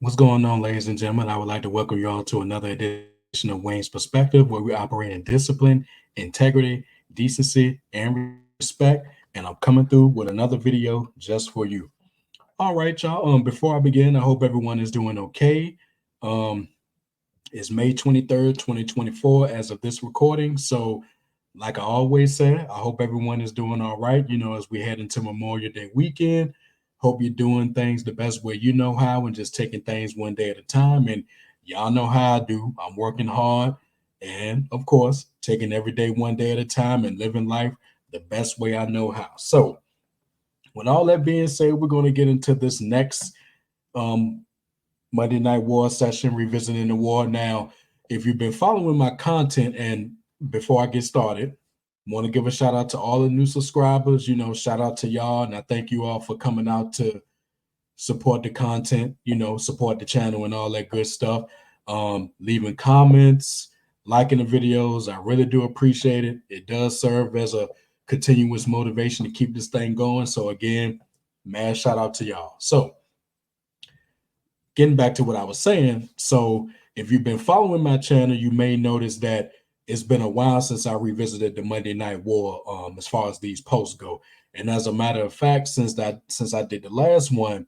What's going on, ladies and gentlemen? I would like to welcome you all to another edition of Wayne's Perspective, where we operate in discipline, integrity, decency, and respect. And I'm coming through with another video just for you. All right, y'all. Before I begin, I hope everyone is doing okay. Um, it's May 23rd, 2024, as of this recording. So, like I always say, I hope everyone is doing all right. As we head into Memorial Day weekend, hope you're doing things the best way you know how and just taking things one day at a time. And y'all know how I do. I'm working hard and, of course, taking every day one day at a time and living life the best way I know how. So, with all that being said, we're going to get into this next um, Monday Night War session, revisiting the war. Now, if you've been following my content, and before I get started, want to give a shout out to all the new subscribers. Shout out to y'all, and I thank you all for coming out to support the content. Support the channel and all that good stuff. Leaving comments, liking the videos, I really do appreciate it. It does serve as a continuous motivation to keep this thing going. So again, mad shout out to y'all. So getting back to what I was saying. So, if you've been following my channel, you may notice that it's been a while since I revisited the Monday Night War, as far as these posts go. And as a matter of fact, since I did the last one,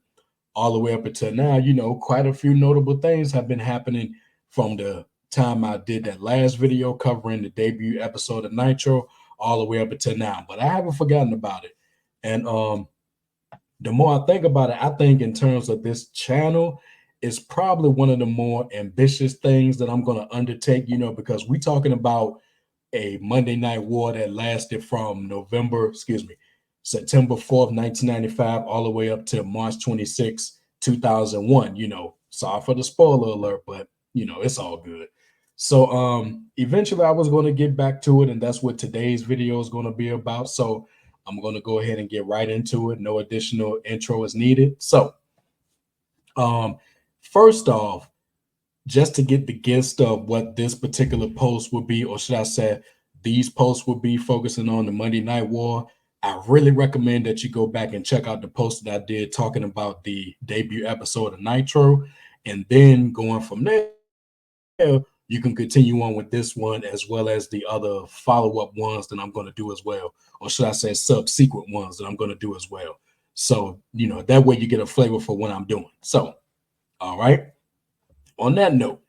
all the way up until now, quite a few notable things have been happening from the time I did that last video covering the debut episode of Nitro all the way up until now. But I haven't forgotten about it. And the more I think about it, I think in terms of this channel, it's probably one of the more ambitious things that I'm going to undertake, because we're talking about a Monday Night War that lasted from September 4th, 1995, all the way up to March 26th, 2001. Sorry for the spoiler alert, but it's all good. So eventually I was going to get back to it, and that's what today's video is going to be about. So I'm going to go ahead and get right into it. No additional intro is needed. So um first off, just to get the gist of what this particular post would be, or should I say, these posts would be focusing on the Monday Night War. I really recommend that you go back and check out the post that I did talking about the debut episode of Nitro. And then going from there, you can continue on with this one as well as the other follow up ones that I'm going to do as well. Or should I say, subsequent ones that I'm going to do as well. So, that way you get a flavor for what I'm doing. So, all right. On that note,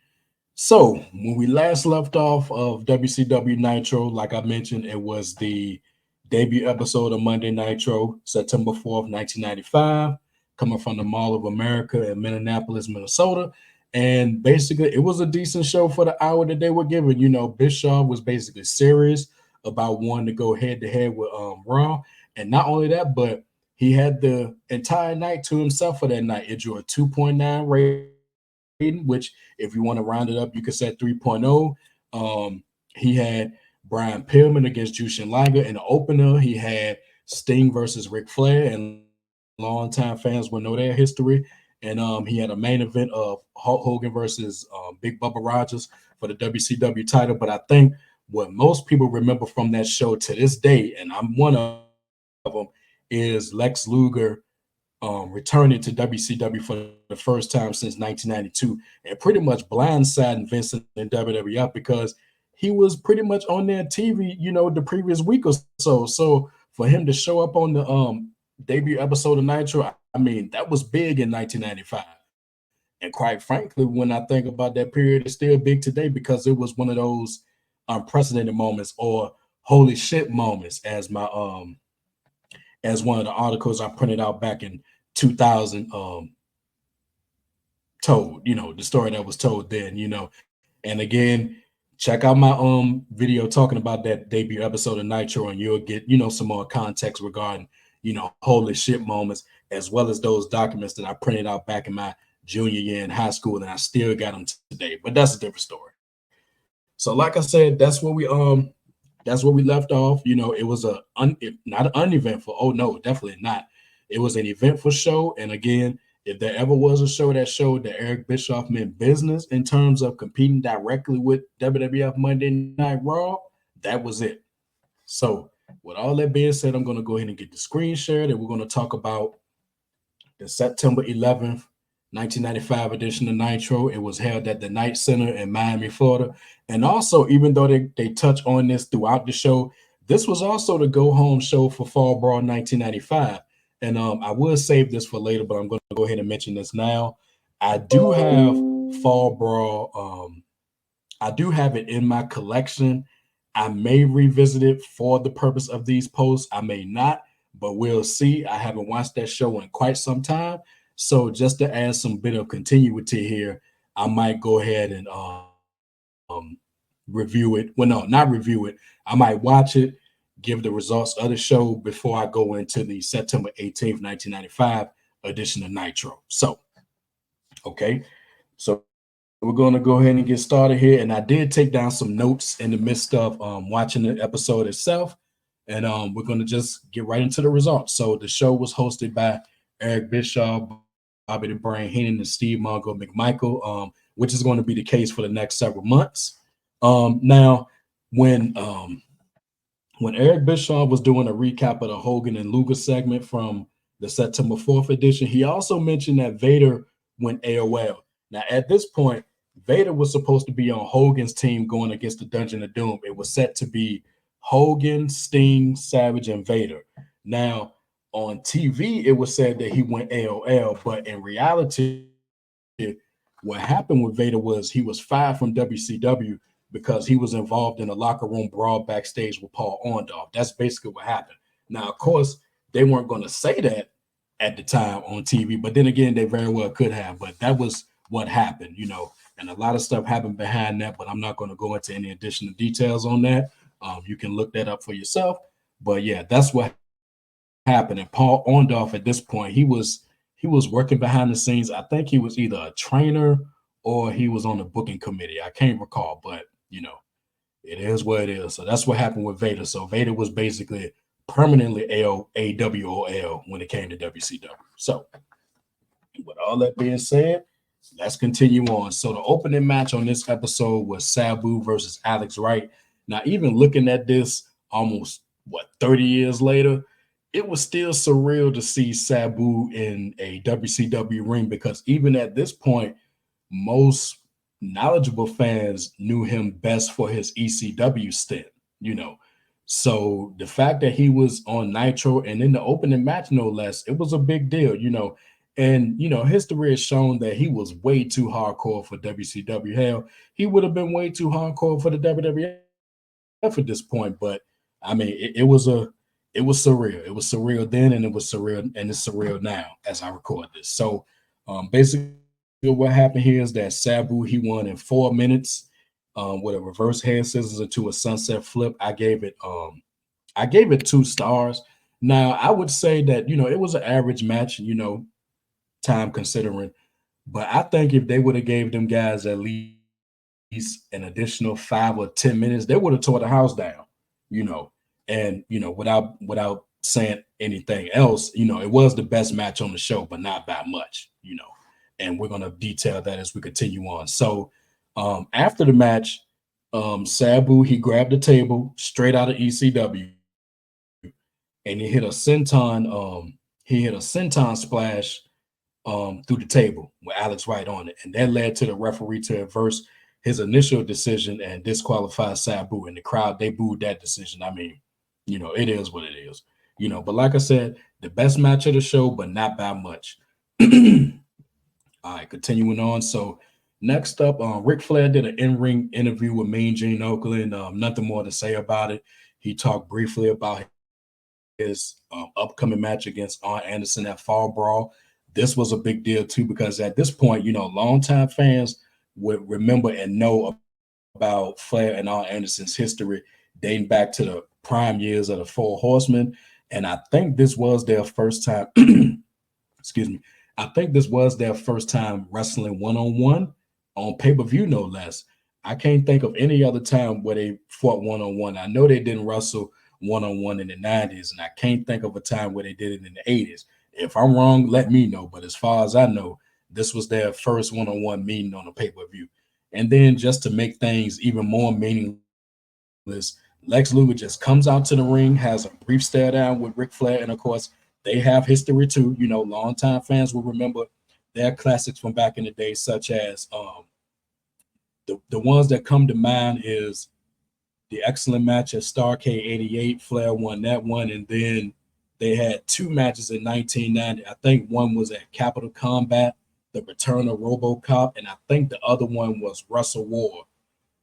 so when we last left off of WCW Nitro, like I mentioned, it was the debut episode of Monday Nitro, September 4th, 1995, coming from the Mall of America in Minneapolis, Minnesota. And basically, it was a decent show for the hour that they were given. Bischoff was basically serious about wanting to go head to head with Raw. And not only that, but he had the entire night to himself for that night. It drew a 2.9 rating, which, if you want to round it up, you could say 3.0. He had Brian Pillman against Jushin Liger in the opener. He had Sting versus Ric Flair, and longtime fans will know their history. And he had a main event of Hulk Hogan versus Big Bubba Rogers for the WCW title. But I think what most people remember from that show to this day, and I'm one of them, is Lex Luger returning to WCW for the first time since 1992 and pretty much blindsiding Vincent and WWF because he was pretty much on their TV, the previous week or so. So for him to show up on the debut episode of Nitro, I mean, that was big in 1995. And quite frankly, when I think about that period, it's still big today because it was one of those unprecedented moments or holy shit moments, as one of the articles I printed out back in 2000 told, the story that was told then, And again, check out my video talking about that debut episode of Nitro, and you'll get, some more context regarding, holy shit moments, as well as those documents that I printed out back in my junior year in high school, and I still got them today. But that's a different story. So like I said, that's where we left off. It was not an uneventful. Oh no, definitely not. It was an eventful show. And again, if there ever was a show that showed that Eric Bischoff meant business in terms of competing directly with WWF Monday Night Raw, that was it. So, with all that being said, I'm going to go ahead and get the screen shared, and we're going to talk about the September 11th 1995 edition of Nitro. It was held at the Knight Center in Miami, Florida. And also, even though they touch on this throughout the show, this was also the go home show for Fall Brawl 1995. And I will save this for later, but I'm going to go ahead and mention this now. I do have Fall Brawl. I do have it in my collection. I may revisit it for the purpose of these posts. I may not, but we'll see. I haven't watched that show in quite some time. So just to add some bit of continuity here, I might go ahead and review it. Well, no, not review it. I might watch it, give the results of the show before I go into the September 18th, 1995 edition of Nitro. So, okay. So we're going to go ahead and get started here. And I did take down some notes in the midst of watching the episode itself. And we're going to just get right into the results. So the show was hosted by Eric Bischoff, Bobby the Brain Heenan, and Steve Mongo McMichael, which is going to be the case for the next several months. Now, when um, when Eric Bischoff was doing a recap of the Hogan and Luger segment from the September 4th edition, he also mentioned that Vader went AOL. Now, at this point, Vader was supposed to be on Hogan's team going against the Dungeon of Doom. It was set to be Hogan, Sting, Savage, and Vader. Now, on TV, it was said that he went AOL, but in reality, what happened with Vader was he was fired from WCW because he was involved in a locker room brawl backstage with Paul Orndorff. That's basically what happened. Now, of course, they weren't going to say that at the time on TV, but then again, they very well could have. But that was what happened. And a lot of stuff happened behind that, but I'm not going to go into any additional details on that. You can look that up for yourself. But yeah, that's what happened. And Paul Orndorff at this point, he was working behind the scenes. I think he was either a trainer or he was on the booking committee. I can't recall, but it is what it is. So that's what happened with Vader. So Vader was basically permanently AWOL when it came to WCW. So with all that being said, let's continue on. So the opening match on this episode was Sabu versus Alex Wright. Now, even looking at this almost 30 years later, it was still surreal to see Sabu in a WCW ring because even at this point, most knowledgeable fans knew him best for his ECW stint, you know. So the fact that he was on Nitro and in the opening match, no less, it was a big deal. And history has shown that he was way too hardcore for WCW. Hell, he would have been way too hardcore for the WWF at this point. But I mean, it was surreal. It was surreal then, and it's surreal now as I record this. So, basically, what happened here is that Sabu he won in 4 minutes with a reverse hand scissors into a sunset flip. I gave it 2 stars. Now, I would say that it was an average match. Time considering. But I think if they would have gave them guys at least an additional 5 or 10 minutes, they would have tore the house down, you know. Without saying anything else, it was the best match on the show, but not by much. And we're gonna detail that as we continue on. So after the match, Sabu he grabbed the table straight out of ECW and he hit a senton splash through the table with Alex Wright on it. And that led to the referee to reverse his initial decision and disqualify Sabu. And the crowd, they booed that decision. I mean, it is what it is. But like I said, the best match of the show, but not by much. All right, continuing on. So next up, Ric Flair did an in-ring interview with Mean Gene Okerlund. Nothing more to say about it. He talked briefly about his upcoming match against Arn Anderson at Fall Brawl. This was a big deal too because at this point, longtime fans would remember and know about Flair and Arn Anderson's history dating back to the prime years of the Four Horsemen. And I think this was their first time. Excuse me. I think this was their first time wrestling one-on-one on pay-per-view, no less. I can't think of any other time where they fought one-on-one. I know they didn't wrestle one-on-one in the 90s, and I can't think of a time where they did it in the 80s. If I'm wrong, let me know. But as far as I know, this was their first one-on-one meeting on a pay-per-view. And then just to make things even more meaningless, Lex Luger just comes out to the ring, has a brief stare down with Ric Flair, and of course, they have history too. Longtime fans will remember They're classics from back in the day, such as the ones that come to mind is the excellent match at Starcade '88. Flair won that one, and then they had two matches in 1990. I think one was at Capital Combat, the Return of RoboCop, and I think the other one was Wrestle War.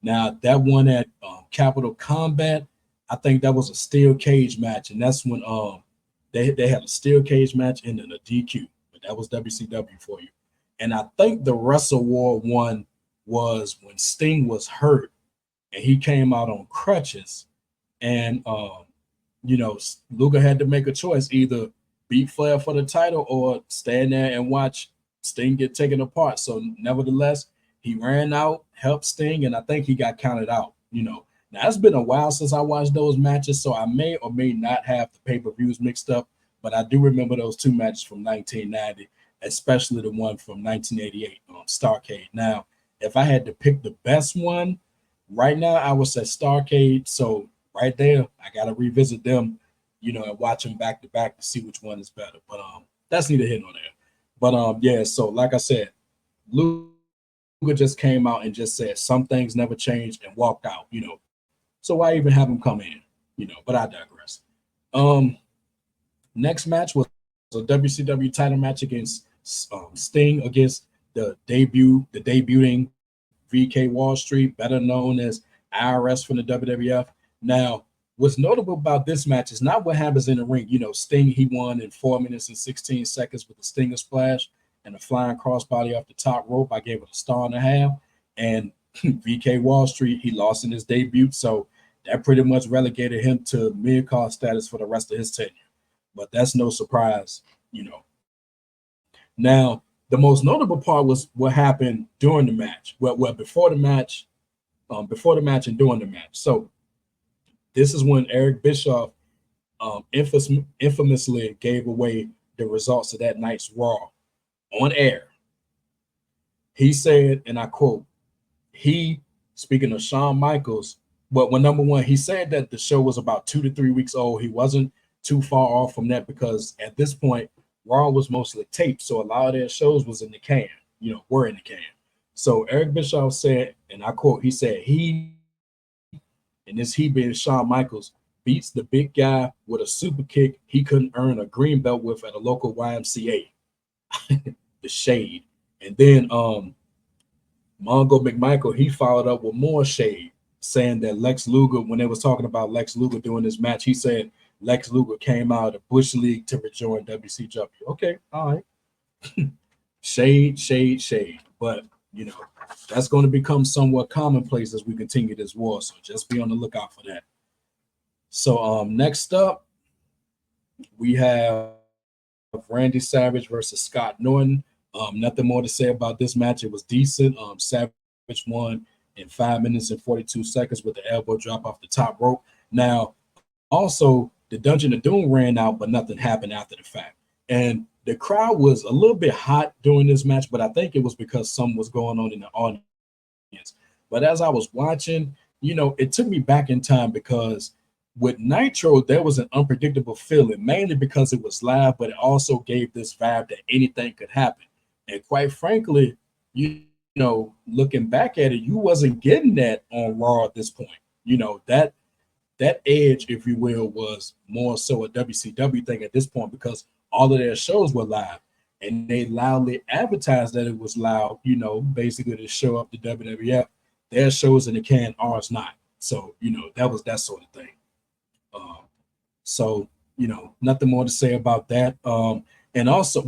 Now that one at Capital Combat, I think that was a steel cage match, and that's when they had a steel cage match and then a DQ. But that was WCW for you. And I think the Wrestle War one was when Sting was hurt and he came out on crutches, and Luger had to make a choice: either beat Flair for the title or stand there and watch Sting get taken apart. So, nevertheless, he ran out, helped Sting, and I think he got counted out. Now it's been a while since I watched those matches, so I may or may not have the pay-per-views mixed up, but I do remember those two matches from 1990, especially the one from 1988 on Starcade. Now, if I had to pick the best one right now, I would say Starcade. So right there, I gotta revisit them, and watch them back to back to see which one is better. But that's neither here nor there. But yeah. So like I said, Luger just came out and just said some things never changed and walked out. So why even have him come in? But I digress. Next match was a WCW title match against Sting against the debuting VK Wall Street, better known as IRS from the WWF. Now, what's notable about this match is not what happens in the ring. Sting, he won in 4 minutes and 16 seconds with a Stinger splash and a flying crossbody off the top rope. I gave it a star and a half. And VK Wall Street, he lost in his debut. So that pretty much relegated him to mid-card status for the rest of his tenure. But that's no surprise. Now, the most notable part was what happened during the match. Well, before the match and during the match. So this is when Eric Bischoff infamously gave away the results of that night's Raw on air. He said, and I quote, speaking of Shawn Michaels, but when number one, he said that the show was about 2 to 3 weeks old. He wasn't too far off from that because at this point, Raw was mostly taped, so a lot of their shows was in the can, were in the can. So Eric Bischoff said, and I quote, he said, and this he being Shawn Michaels, beats the big guy with a super kick he couldn't earn a green belt with at a local YMCA. The shade. And then Mongo McMichael, he followed up with more shade, saying that Lex Luger, when they was talking about Lex Luger doing this match, he said Lex Luger came out of Bush League to rejoin WCW. Okay, all right. Shade. But, that's going to become somewhat commonplace as we continue this war. So just be on the lookout for that. So next up, we have Randy Savage versus Scott Norton. Nothing more to say about this match. It was decent. Savage won in 5 minutes and 42 seconds with the elbow drop off the top rope. Now, also, the Dungeon of Doom ran out, but nothing happened after the fact. And the crowd was a little bit hot during this match, but I think it was because something was going on in the audience. But as I was watching, it took me back in time because with Nitro, there was an unpredictable feeling, mainly because it was live, but it also gave this vibe that anything could happen. And quite frankly, looking back at it, you wasn't getting that on Raw at this point. That edge, if you will, was more so a WCW thing at this point because all of their shows were live and they loudly advertised that it was loud, basically to show up the WWF. Their shows in the can, ours not. So, that was that sort of thing. So, nothing more to say about that. And also,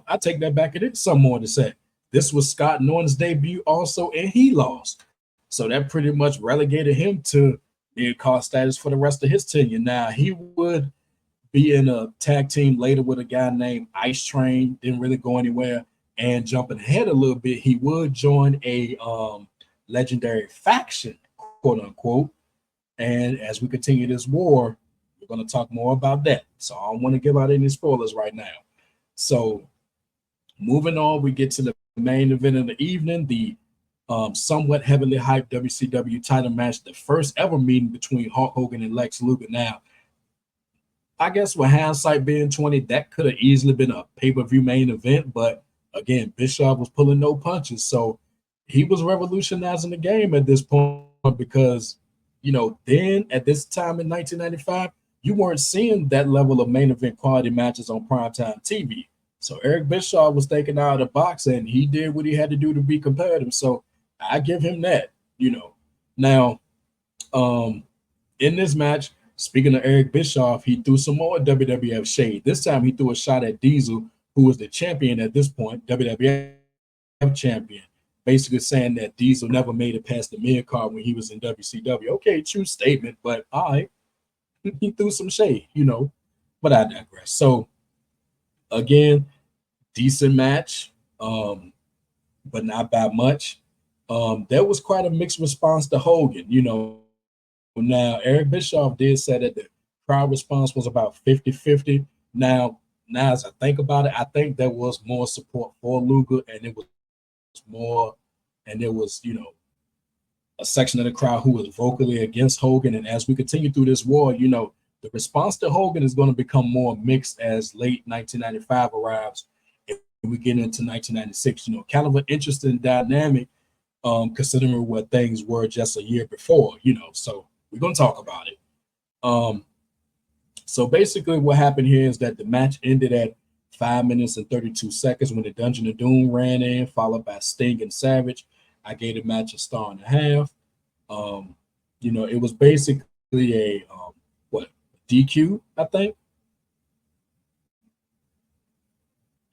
I take that back. It is some more to say. This was Scott Norton's debut also, and he lost. So that pretty much relegated him to mid-card status for the rest of his tenure. Now, he would be in a tag team later with a guy named Ice Train, didn't really go anywhere. And jumping ahead a little bit, he would join a legendary faction, quote unquote. And as we continue this war, we're going to talk more about that. So I don't want to give out any spoilers right now. So moving on, we get to the main event of the evening, the somewhat heavily hyped WCW title match, the first ever meeting between Hulk Hogan and Lex Luger. Now, I guess with hindsight being 20, that could have easily been a pay-per-view main event, but again, Bischoff was pulling no punches. So he was revolutionizing the game at this point because, then at this time in 1995, you weren't seeing that level of main event quality matches on primetime TV. So Eric Bischoff was thinking out of the box and he did what he had to do to be competitive. So I give him that. Now, um, in this match, speaking of Eric Bischoff, he threw some more WWF shade. This time he threw a shot at Diesel, who was the champion at this point, WWF champion, basically saying that Diesel never made it past the mid card when he was in WCW. Okay, true statement, but all right, he threw some shade. But I digress. So again, decent match, but not by much. There was quite a mixed response to Hogan. Now, Eric Bischoff did say that the crowd response was about 50-50. Now, as I think about it, I think there was more support for Luger, and it was more, and there was a section of the crowd who was vocally against Hogan. And as we continue through this war, the response to Hogan is going to become more mixed as late 1995 arrives and we get into 1996. Kind of an interesting dynamic, considering what things were just a year before. So we're going to talk about it. Um, so basically, what happened here is that the match ended at 5 minutes and 32 seconds when the Dungeon of Doom ran in, followed by Sting and Savage. I gave the match a star and a half. It was basically a what DQ, I think.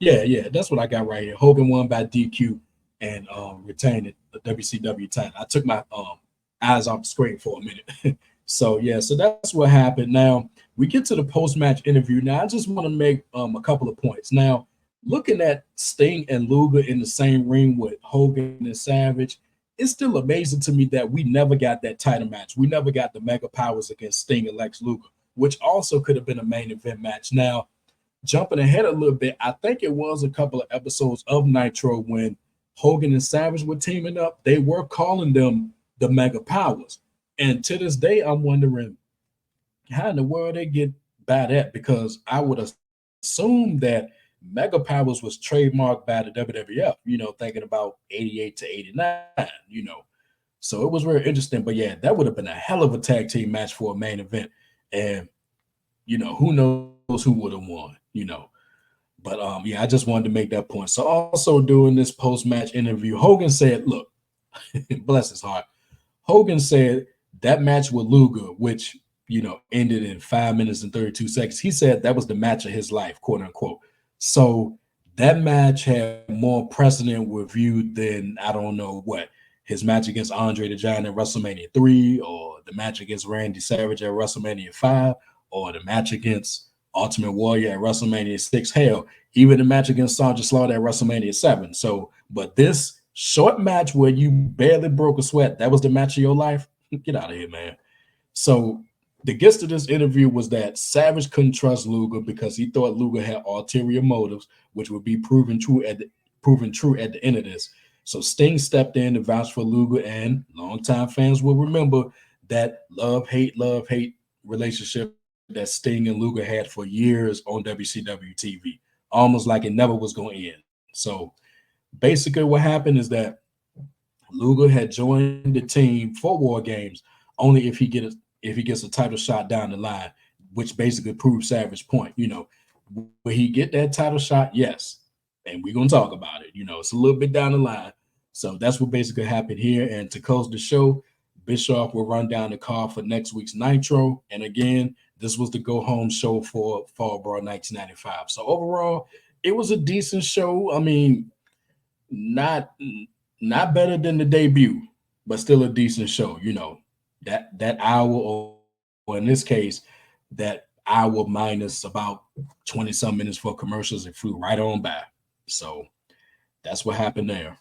Yeah, that's what I got right here. Hogan won by DQ and retained the WCW title. I took my eyes off the screen for a minute. So yeah, so that's what happened. Now we get to the post-match interview. Now I just want to make a couple of points. Now, looking at Sting and Luger in the same ring with Hogan and Savage, it's still amazing to me that we never got that title match. We never got the Mega Powers against Sting and Lex Luger, which also could have been a main event match. Now, jumping ahead a little bit, I think it was a couple of episodes of Nitro when Hogan and Savage were teaming up. They were calling them the Mega Powers. And to this day, I'm wondering how in the world they get by that, because I would assume that Mega Powers was trademarked by the WWF, thinking about 88 to 89. So it was very interesting. But yeah, that would have been a hell of a tag team match for a main event. And, who knows who would have won. But yeah, I just wanted to make that point. So also during this post-match interview, Hogan said, look, bless his heart. Hogan said that match with Luger, which ended in 5 minutes and 32 seconds. He said that was the match of his life, quote unquote. So that match had more precedent with you than I don't know what his match against Andre the Giant at WrestleMania 3, or the match against Randy Savage at WrestleMania 5, or the match against Ultimate Warrior at WrestleMania 6. Hell, even the match against Sergeant Slaughter at WrestleMania 7. So, but this short match where you barely broke a sweat, that was the match of your life. Get out of here, man. So the gist of this interview was that Savage couldn't trust Luger because he thought Luger had ulterior motives, which would be proven true at the end of this. So Sting stepped in to vouch for Luger, and longtime fans will remember that love hate relationship that Sting and Luger had for years on WCW TV, almost like it never was going to end. So basically, what happened is that Luger had joined the team for War Games only if he gets a title shot down the line, which basically proves Savage point. Will he get that title shot? Yes, and we're gonna talk about it. It's a little bit down the line. So that's what basically happened here. And to close the show, Bischoff will run down the card for next week's Nitro. And again, this was the go home show for Fall Brawl 1995. So overall, it was a decent show. I mean, not not better than the debut, but still a decent show. That hour, or in this case, that hour minus about 20 some minutes for commercials, it flew right on by. So that's what happened there.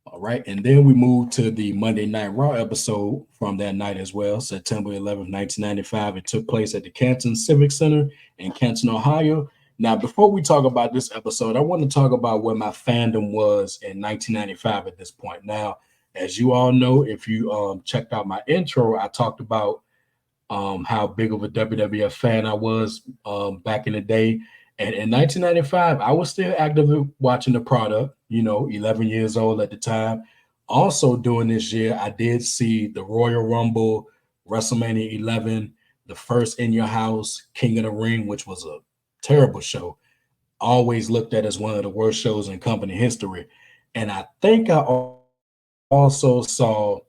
All right. And then we moved to the Monday Night Raw episode from that night as well, September 11th, 1995. It took place at the Canton Civic Center in Canton, Ohio. Now, before we talk about this episode, I want to talk about where my fandom was in 1995 at this point. Now, as you all know, if you checked out my intro, I talked about how big of a WWF fan I was back in the day. And in 1995, I was still actively watching the product, 11 years old at the time. Also, during this year, I did see the Royal Rumble, WrestleMania 11, the first In Your House, King of the Ring, which was a terrible show, always looked at as one of the worst shows in company history. And I think I also saw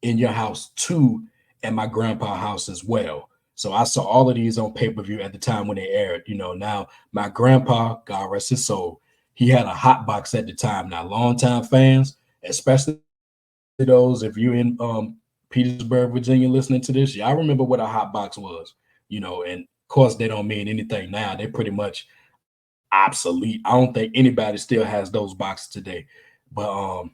In Your House 2 at my grandpa's house as well. So I saw all of these on pay-per-view at the time when they aired. Now my grandpa, God rest his soul, he had a hot box at the time. Now, longtime fans, especially those if you're in Petersburg, Virginia, listening to this, y'all remember what a hot box was. And of course they don't mean anything now. They're pretty much obsolete. I don't think anybody still has those boxes today. But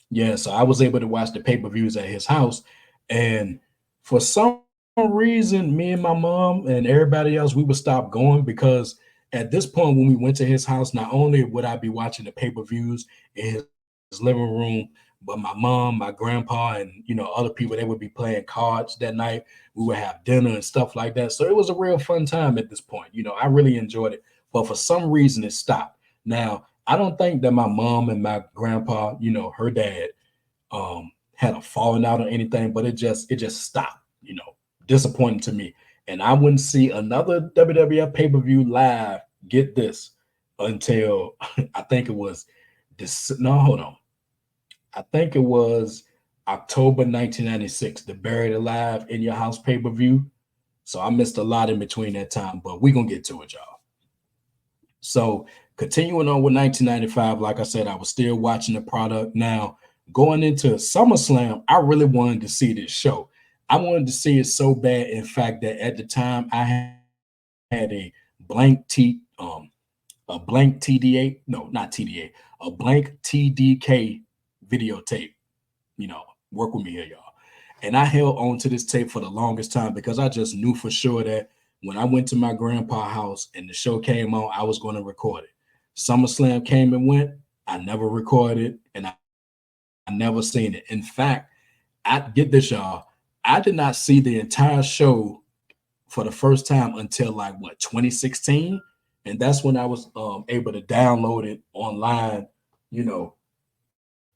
yeah, so I was able to watch the pay-per-views at his house. And for some reason, me and my mom and everybody else, we would stop going because at this point when we went to his house, not only would I be watching the pay-per-views in his living room, but my mom, my grandpa, and other people, they would be playing cards that night. We would have dinner and stuff like that. So it was a real fun time at this point. I really enjoyed it. But for some reason it stopped. Now, I don't think that my mom and my grandpa, her dad, had a falling out or anything, but it just stopped, disappointing to me. And I wouldn't see another WWF pay-per-view live, get this, until I think it was this no, hold on. I think it was October 1996, the Buried Alive in Your House pay-per-view. So I missed a lot in between that time, but we're gonna get to it, y'all. So continuing on with 1995, like I said, I was still watching the product. Now going into SummerSlam, I really wanted to see this show. I wanted to see it so bad, in fact, that at the time I had a blank TDA, no, not TDA, a blank TDK videotape. You know, work with me here, y'all. And I held on to this tape for the longest time because I just knew for sure that when I went to my grandpa's house and the show came on, I was going to record it. SummerSlam came and went. I never recorded it and I never seen it. In fact, I get this, y'all. I did not see the entire show for the first time until like what 2016, and that's when I was able to download it online, you know,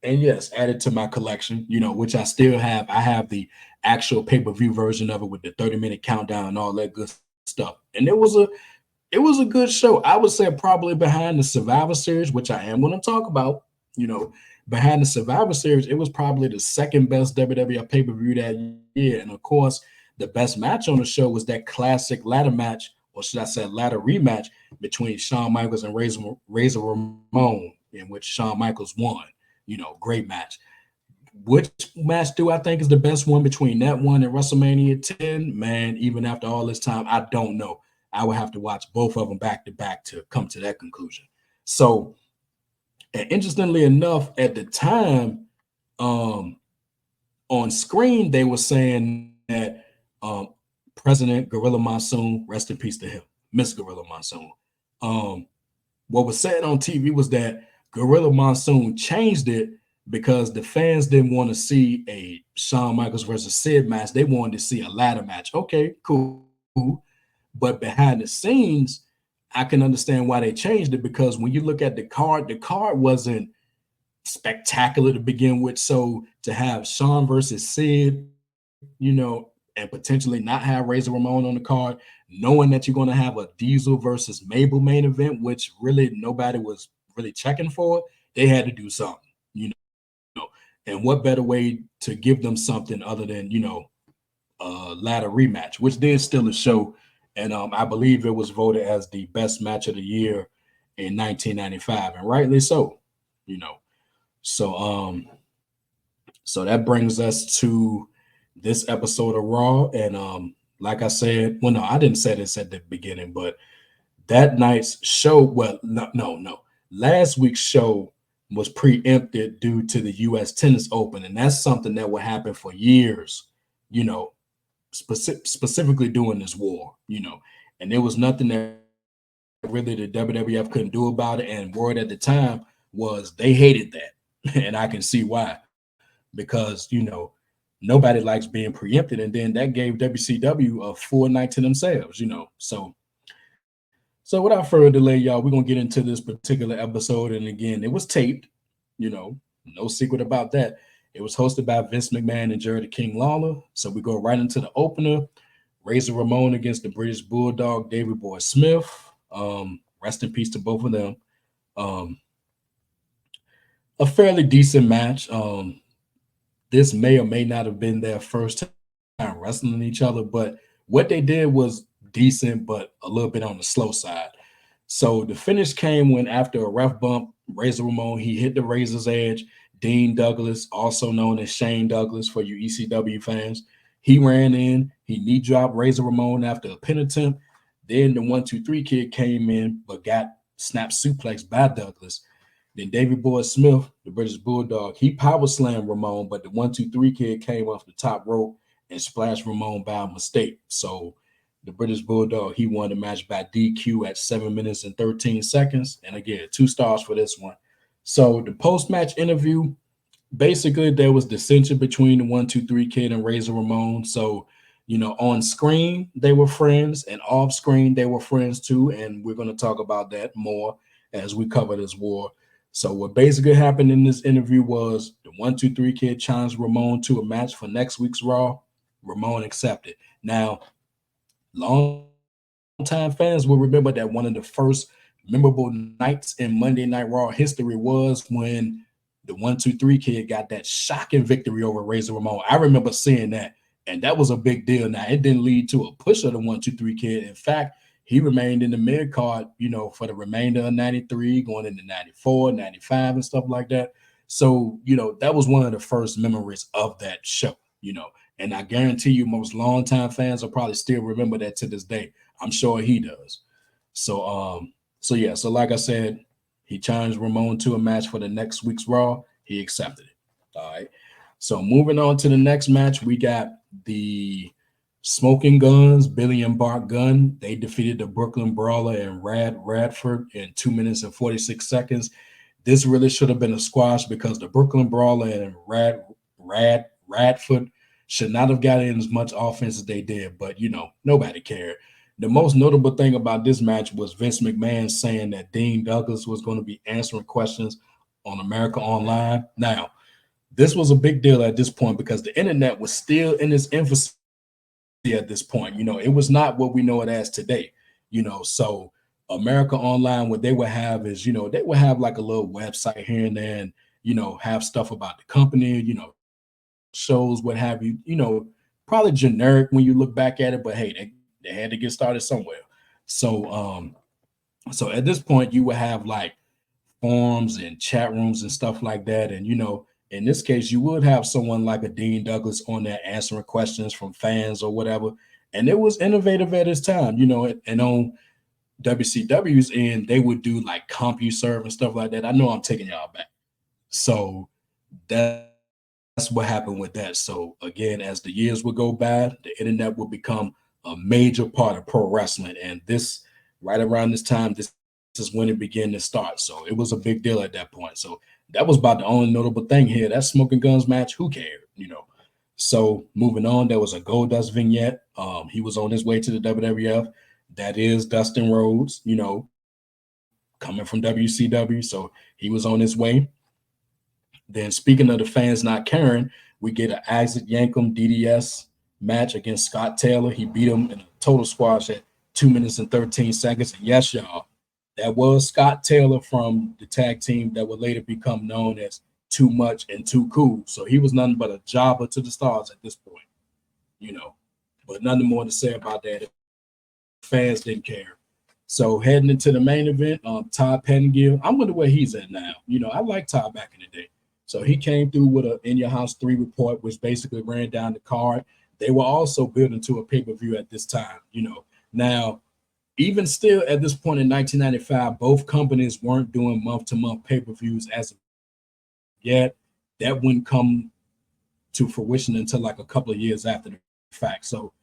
and yes, add it to my collection, which I still have. I have the actual pay-per-view version of it with the 30-minute countdown and all that good stuff. And it was a good show. I would say probably behind the Survivor Series, which I am going to talk about, you know, behind the Survivor Series, it was probably the second best WWF pay-per-view that year. And of course, the best match on the show was that classic ladder match, or should I say ladder rematch between Shawn Michaels and Razor Ramon, in which Shawn Michaels won. Great match. Which match do I think is the best one between that one and WrestleMania 10? Man, even after all this time, I don't know. I would have to watch both of them back to back to come to that conclusion. So, and interestingly enough, at the time, um, on screen, they were saying that President Gorilla Monsoon, rest in peace to him, Miss Gorilla Monsoon. Um, what was said on TV was that Gorilla Monsoon changed it because the fans didn't want to see a Shawn Michaels versus Sid match. They wanted to see a ladder match. Okay, cool. But behind the scenes, I can understand why they changed it because when you look at the card wasn't spectacular to begin with. So to have Shawn versus Sid, and potentially not have Razor Ramon on the card, knowing that you're going to have a Diesel versus Mabel main event, which really nobody was really checking for, they had to do something, And what better way to give them something other than, ladder rematch, which did still a show. And I believe it was voted as the best match of the year in 1995, and rightly so, you know. So so that brings us to this episode of Raw. And like I said, well, no, I didn't say this at the beginning, but that night's show, well, no, no, no. Last week's show was preempted due to the US Tennis Open, and that's something that would happen for years, you know, specifically during this war, and there was nothing that really the WWF couldn't do about it. And word at the time was they hated that, and I can see why, because nobody likes being preempted, and then that gave WCW a full night to themselves, So So without further delay, y'all, we're gonna get into this particular episode. And again, it was taped, you know, no secret about that. It was hosted by Vince McMahon and Jerry the King Lawler. So we go right into the opener. Razor Ramon against the British Bulldog, David Boy Smith. Rest in peace to both of them. Um, a fairly decent match. This may or may not have been their first time wrestling each other, but what they did was decent, but a little bit on the slow side. So the finish came when, after a ref bump, Razor Ramon, he hit the Razor's Edge. Dean Douglas, also known as Shane Douglas for you ECW fans, he ran in. He knee dropped Razor Ramon after a pin attempt. Then the 1-2-3 kid came in but got snap suplex by Douglas. Then Davey Boy Smith, the British Bulldog, he power slammed Ramon, but the 1-2-3 kid came off the top rope and splashed Ramon by mistake. So the British Bulldog, he won the match by DQ at 7 minutes and 13 seconds. And again, 2 stars for this one. So the post-match interview, basically there was dissension between the 1-2-3 kid and Razor Ramon. So, on screen they were friends, and off screen they were friends too. And we're going to talk about that more as we cover this war. So what basically happened in this interview was the 1-2-3 kid challenged Ramon to a match for next week's Raw. Ramon accepted. Now, longtime fans will remember that one of the first memorable nights in Monday Night Raw history was when the 1-2-3 kid got that shocking victory over Razor Ramon. I remember seeing that, and that was a big deal. Now, it didn't lead to a push of the 1-2-3 kid. In fact, he remained in the mid card, for the remainder of 93, going into 94, 95, and stuff like that. So, that was one of the first memories of that show, and I guarantee you most longtime fans will probably still remember that to this day. I'm sure he does. So, so like I said, he challenged Ramon to a match for the next week's Raw. He accepted it. All right. So moving on to the next match, we got the Smoking Guns, Billy and Bart Gunn. They defeated the Brooklyn Brawler and Radford in 2 minutes and 46 seconds. This really should have been a squash because the Brooklyn Brawler and Radford should not have gotten as much offense as they did, but nobody cared. The most notable thing about this match was Vince McMahon saying that Dean Douglas was going to be answering questions on America Online. Now, this was a big deal at this point because the internet was still in its infancy at this point. It was not what we know it as today. So America Online, what they would have is, they would have like a little website here and there, and have stuff about the company, shows, what have you, probably generic when you look back at it, but hey, they had to get started somewhere. So so at this point you would have like forums and chat rooms and stuff like that. And in this case, you would have someone like a Dean Douglas on there answering questions from fans or whatever. And it was innovative at its time, and on WCW's end, they would do like CompuServe and stuff like that. I know I'm taking y'all back. So that's what happened with that. So again, as the years would go by, the internet would become a major part of pro wrestling. And this, right around this time, this is when it began to start. So it was a big deal at that point. So that was about the only notable thing here. That Smoking Guns match, who cared? So moving on, there was a Goldust vignette. He was on his way to the WWF. That is Dustin Rhodes, coming from WCW. So he was on his way. Then, speaking of the fans not caring, we get an Isaac Yankem DDS match against Scott Taylor. He beat him in a total squash at 2 minutes and 13 seconds. And yes, y'all, that was Scott Taylor from the tag team that would later become known as Too Much and Too Cool. So he was nothing but a jobber to the stars at this point, you know. But nothing more to say about that. The fans didn't care. So heading into the main event, Todd Pettengill, I wonder where he's at now. I like Todd back in the day. So he came through with a In Your House 3 report, which basically ran down the card. They were also building to a pay-per-view at this time. Now, even still at this point in 1995, both companies weren't doing month-to-month pay-per-views as of yet. That wouldn't come to fruition until like a couple of years after the fact. So,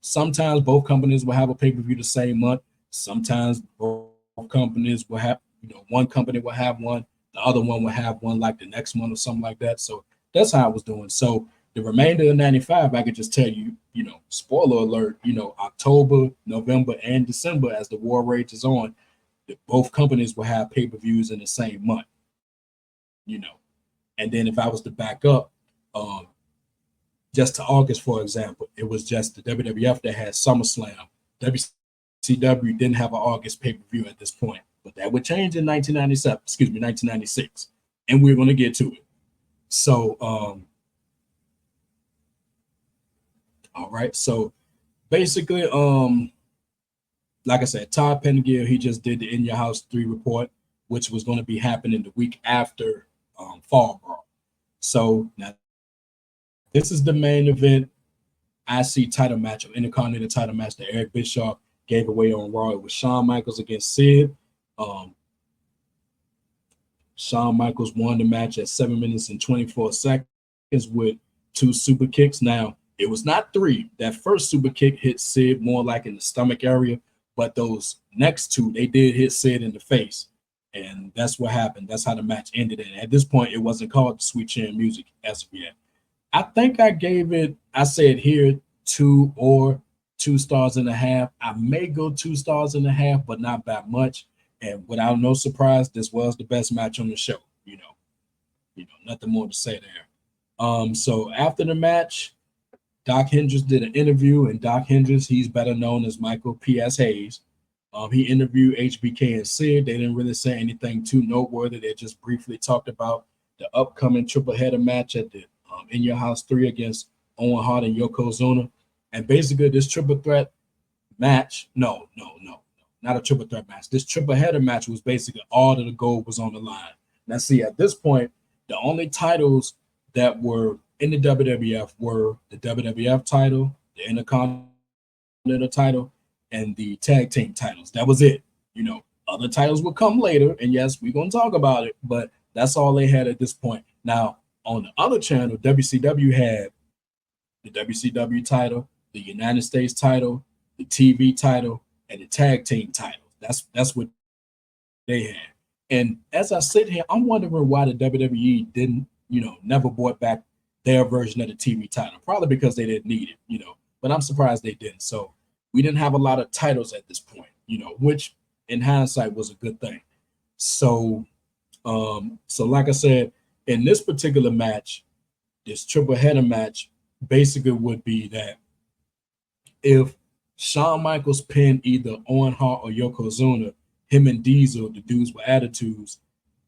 sometimes both companies will have a pay-per-view the same month. Sometimes both companies will have, one company will have one, the other one will have one like the next month or something like that. So that's how I was doing. So The remainder of 95, I could just tell you, spoiler alert, October, November, and December, as the war rages on, both companies will have pay-per-views in the same month, you know. And then if I was to back up, um, just to August, for example, it was just the WWF that had SummerSlam. WCW didn't have an August pay-per-view at this point, but that would change in 1997, excuse me, 1996. And we're going to get to it. So, all right. So basically, like I said, Todd Pendergill, he just did the In Your House 3 report, which was going to be happening the week after Fall Brawl. So now this is the main event IC title match, or Intercontinental title match, that Eric Bischoff gave away on Raw. It was Shawn Michaels against Sid. Shawn Michaels won the match at 7 minutes and 24 seconds with 2 super kicks. Now, it was not 3. That first super kick hit Sid more like in the stomach area, but those next 2, they did hit Sid in the face. And that's what happened. That's how the match ended. And at this point, it wasn't called Sweet Chin Music as of yet. I think I gave it, I said here, 2 or 2 stars and a half. I may go 2 stars and a half, but not that much. And without no surprise, this was the best match on the show. Nothing more to say there. So after the match, Doc Hendricks did an interview, and Doc Hendricks, he's better known as Michael P.S. Hayes. He interviewed HBK and Sid. They didn't really say anything too noteworthy. They just briefly talked about the upcoming triple header match at the In Your House 3 against Owen Hart and Yokozuna. And basically, this triple threat match, no, not a triple threat match. This triple header match was basically all of the gold was on the line. Now, see, at this point, the only titles that were in the WWF were the WWF title, the Intercontinental title, and the tag team titles. That was it. Other titles will come later, and yes, we're going to talk about it, but that's all they had at this point. Now, on the other channel, WCW had the WCW title, the United States title, the TV title, and the tag team titles. That's what they had. And as I sit here, I'm wondering why the WWE didn't, never brought back their version of the TV title. Probably because they didn't need it, but I'm surprised they didn't. So we didn't have a lot of titles at this point, which in hindsight was a good thing. So, like I said, in this particular match, this triple header match basically would be that if Shawn Michaels pinned either Owen Hart or Yokozuna, him and Diesel, the dudes with attitudes,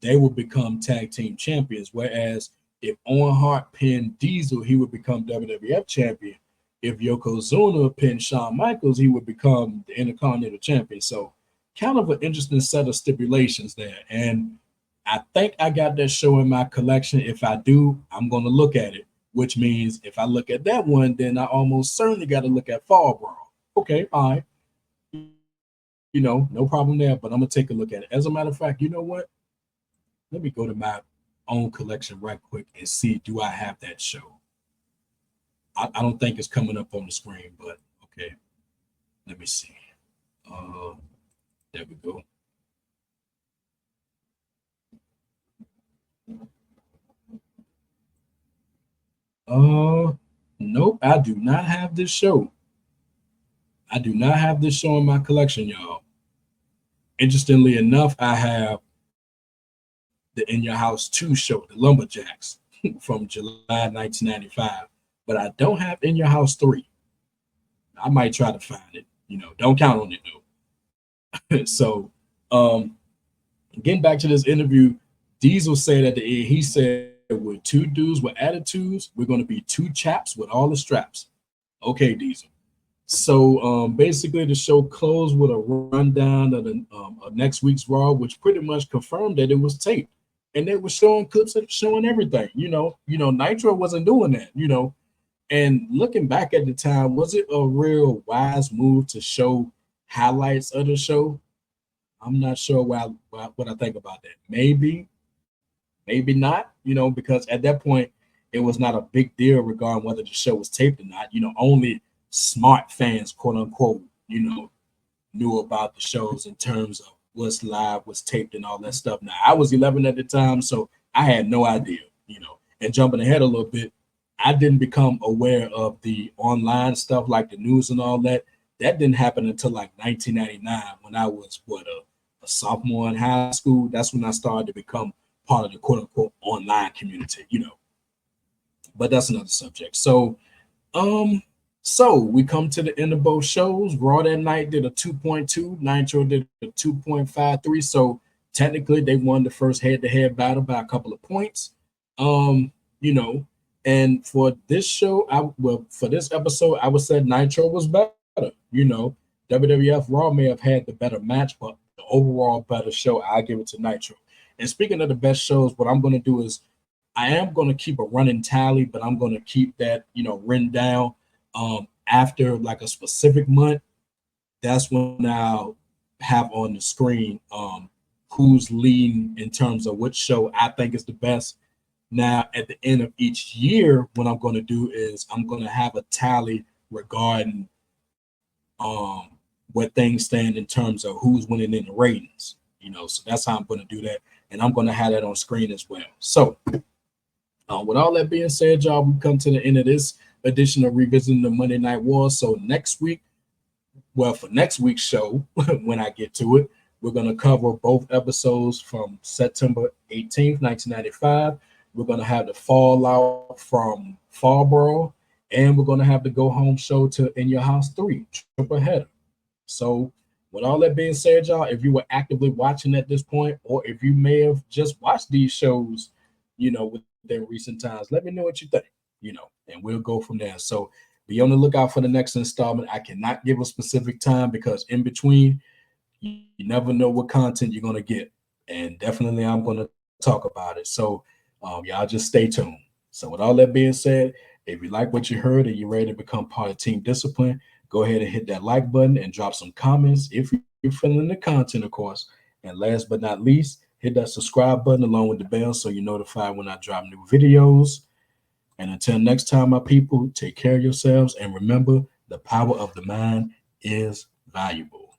they would become tag team champions. Whereas if Owen Hart pinned Diesel, he would become WWF champion. If Yokozuna pinned Shawn Michaels, he would become the Intercontinental champion. So kind of an interesting set of stipulations there. And I think I got that show in my collection. If I do, I'm going to look at it, which means if I look at that one, then I almost certainly got to look at Fall Brawl. Okay, fine. No problem there, but I'm going to take a look at it. As a matter of fact, you know what? Let me go to my own collection right quick and see, do I have that show? I don't think it's coming up on the screen, but okay. Let me see. There we go. Nope, I do not have this show. I do not have this show in my collection, y'all. Interestingly enough, I have the In Your House 2 show, the Lumberjacks, from July 1995. But I don't have In Your House 3. I might try to find it. Don't count on it, though. So, getting back to this interview, Diesel said at the end, he said, with 2 dudes with attitudes, we're going to be 2 chaps with all the straps. Okay, Diesel. So basically, the show closed with a rundown of the of next week's Raw, which pretty much confirmed that it was taped, and they were showing clips of showing everything. Nitro wasn't doing that. And looking back at the time, was it a real wise move to show highlights of the show? I'm not sure what I think about that. Maybe not. Because at that point, it was not a big deal regarding whether the show was taped or not. Only smart fans, quote unquote, knew about the shows in terms of what's live, what's taped, and all that stuff. Now, I was 11 at the time, so I had no idea, And jumping ahead a little bit, I didn't become aware of the online stuff like the news and all that. That didn't happen until like 1999 when I was a sophomore in high school. That's when I started to become part of the quote unquote online community, you know. But that's another subject. Um, so we come to the end of both shows. Raw that night did a 2.2, Nitro did a 2.53. So technically they won the first head-to-head battle by a couple of points. You know, and for this show, for this episode, I would say Nitro was better. You know, WWF Raw may have had the better match, but the overall better show, I give it to Nitro. And speaking of the best shows, what I'm gonna do is I am going to keep a running tally, but I'm going to keep that, written down. After like a specific month, that's when I'll have on the screen who's leading in terms of which show I think is the best. Now, at the end of each year, what I'm going to do is I'm going to have a tally regarding um, what things stand in terms of who's winning in the ratings. So that's how I'm going to do that, and I'm going to have that on screen as well. So with all that being said, y'all, we come to the end of this edition of Revisiting the Monday Night Wars. So next week, well, for next week's show, when I get to it, we're going to cover both episodes from September 18th, 1995. We're going to have the fallout from Fall Brawl, and we're going to have the go home show to In Your House 3, triple header. So, with all that being said, y'all, if you were actively watching at this point, or if you may have just watched these shows, within recent times, let me know what you think, and we'll go from there. So, be on the lookout for the next installment. I cannot give a specific time because in between, you never know what content you're going to get. And definitely, I'm going to talk about it. So, y'all just stay tuned. So, with all that being said, if you like what you heard and you're ready to become part of Team Discipline, go ahead and hit that like button and drop some comments if you're feeling the content, of course. And last but not least, hit that subscribe button along with the bell so you're notified when I drop new videos. And until next time, my people, take care of yourselves and remember the power of the mind is valuable.